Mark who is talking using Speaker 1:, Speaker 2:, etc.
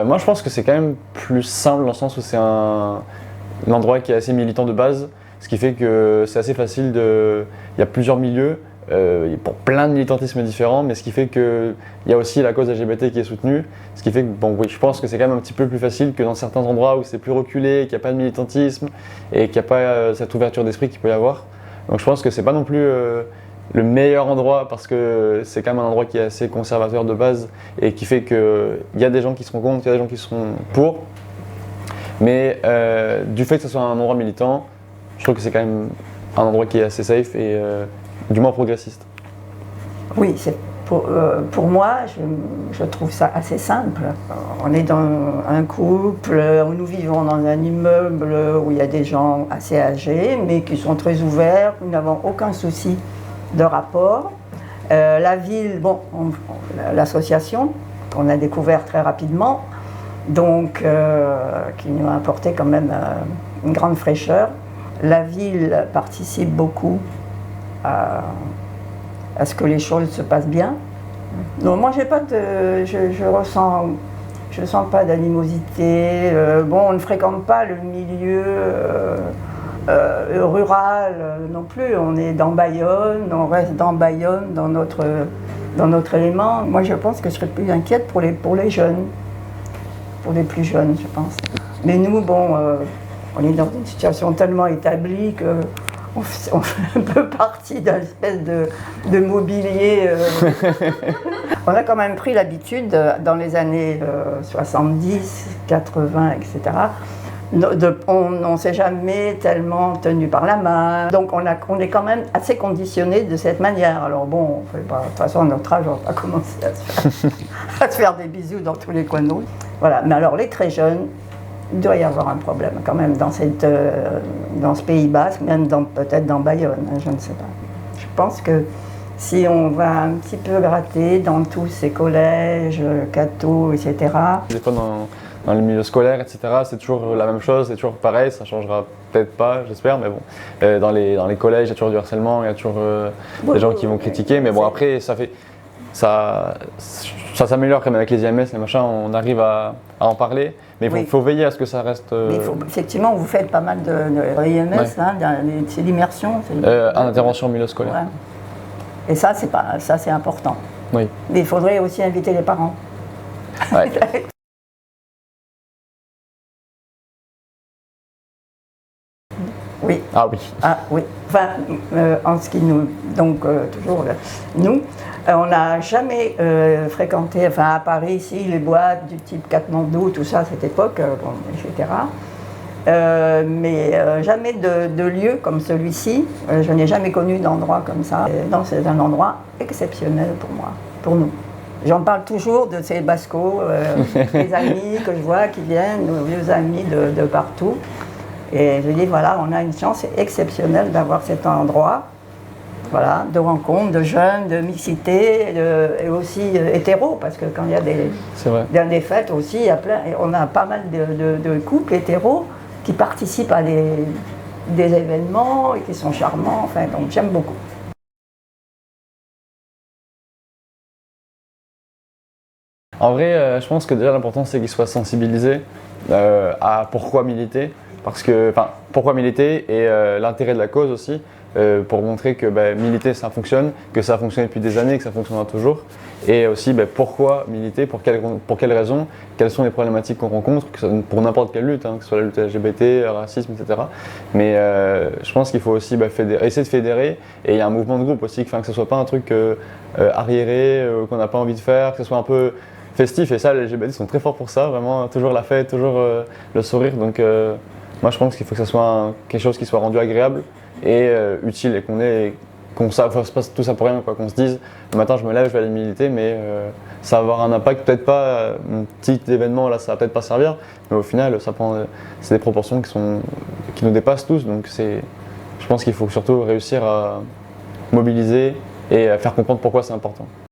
Speaker 1: Moi je pense que c'est quand même plus simple dans le sens où c'est un endroit qui est assez militant de base, ce qui fait que c'est assez facile de... Il y a plusieurs milieux pour plein de militantismes différents, mais ce qui fait qu'il y a aussi la cause LGBT qui est soutenue, ce qui fait que bon, oui, je pense que c'est quand même un petit peu plus facile que dans certains endroits où c'est plus reculé, qu'il n'y a pas de militantisme et qu'il n'y a pas cette ouverture d'esprit qu'il peut y avoir. Donc je pense que c'est pas non plus le meilleur endroit parce que c'est quand même un endroit qui est assez conservateur de base et qui fait qu'il y a des gens qui seront contre, il y a des gens qui seront pour. Mais du fait que ce soit un endroit militant, je trouve que c'est quand même un endroit qui est assez safe et du moins progressiste.
Speaker 2: Oui, pour moi, je trouve ça assez simple. On est dans un couple, nous vivons dans un immeuble où il y a des gens assez âgés, mais qui sont très ouverts, nous n'avons aucun souci de rapport. La ville, bon, l'association, qu'on a découvert très rapidement, donc qui nous a apporté quand même une grande fraîcheur. La ville participe beaucoup à ce que les choses se passent bien. Non, moi j'ai pas de, je sens pas d'animosité. Bon, on ne fréquente pas le milieu rural non plus. On est dans Bayonne, on reste dans Bayonne, dans notre élément. Moi je pense que je serais plus inquiète pour les jeunes, pour les plus jeunes, je pense. Mais nous, bon, on est dans une situation tellement établie que on fait un peu partie d'une espèce de mobilier. On a quand même pris l'habitude, dans les années 70, 80, etc., on ne s'est jamais tellement tenu par la main. Donc on est quand même assez conditionné de cette manière. Alors bon, on fait pas, de toute façon, à notre âge, on va pas commencer à se faire des bisous dans tous les coins de rue. Voilà. Mais alors les très jeunes, il doit y avoir un problème quand même dans ce Pays Basque, même peut-être dans Bayonne, hein, je ne sais pas. Je pense que si on va un petit peu gratter dans tous ces collèges, cathos, etc.
Speaker 1: Des fois dans le milieu scolaire, etc., c'est toujours la même chose, c'est toujours pareil, ça changera peut-être pas, j'espère, mais bon. Dans les collèges, il y a toujours du harcèlement, il y a toujours des gens qui vont critiquer, mais bon, après, ça s'améliore quand même avec les IMS, les machins, on arrive à en parler, mais il faut veiller à ce que ça reste...
Speaker 2: Effectivement, vous faites pas mal de IMS, ouais. Hein, c'est l'immersion.
Speaker 1: Intervention au milieu scolaire. Ouais.
Speaker 2: Et ça, c'est important.
Speaker 1: Oui.
Speaker 2: Mais il faudrait aussi inviter les parents.
Speaker 1: Ouais.
Speaker 2: Oui.
Speaker 1: Ah oui.
Speaker 2: Ah oui. Enfin, en ce qui nous... Donc, toujours, nous, on n'a jamais fréquenté, enfin à Paris, ici, les boîtes du type Katmandou, tout ça, à cette époque, bon, etc. Mais jamais de lieu comme celui-ci. Je n'ai jamais connu d'endroit comme ça. Non, c'est un endroit exceptionnel pour moi, pour nous. J'en parle toujours de ces Bascos, les amis que je vois qui viennent, nos vieux amis de partout. Et je dis, voilà, on a une chance exceptionnelle d'avoir cet endroit, voilà, de rencontres, de jeunes, de mixité, et aussi hétéro, parce que quand il y a des fêtes aussi, il y a on a pas mal de couples hétéros qui participent à des événements et qui sont charmants, enfin, donc j'aime beaucoup.
Speaker 1: En vrai, je pense que déjà l'important c'est qu'ils soient sensibilisés à pourquoi militer. Parce que, pourquoi militer et l'intérêt de la cause aussi, pour montrer que militer ça fonctionne, que ça a fonctionné depuis des années, que ça fonctionnera toujours. Et aussi pourquoi militer, pour quelles raisons, quelles sont les problématiques qu'on rencontre, pour n'importe quelle lutte, hein, que ce soit la lutte LGBT, racisme, etc. Mais je pense qu'il faut aussi essayer de fédérer, et il y a un mouvement de groupe aussi, que ce ne soit pas un truc arriéré, qu'on n'a pas envie de faire, que ce soit un peu festif. Et ça, les LGBT sont très forts pour ça, vraiment, toujours la fête, toujours le sourire. Donc, moi, je pense qu'il faut que ça soit quelque chose qui soit rendu agréable et utile et qu'on fasse pas tout ça pour rien, quoi. Qu'on se dise le matin je me lève, je vais aller militer, mais ça va avoir un impact, peut-être pas, mon petit événement là, ça va peut-être pas servir, mais au final, c'est des proportions qui nous dépassent tous. Donc je pense qu'il faut surtout réussir à mobiliser et à faire comprendre pourquoi c'est important.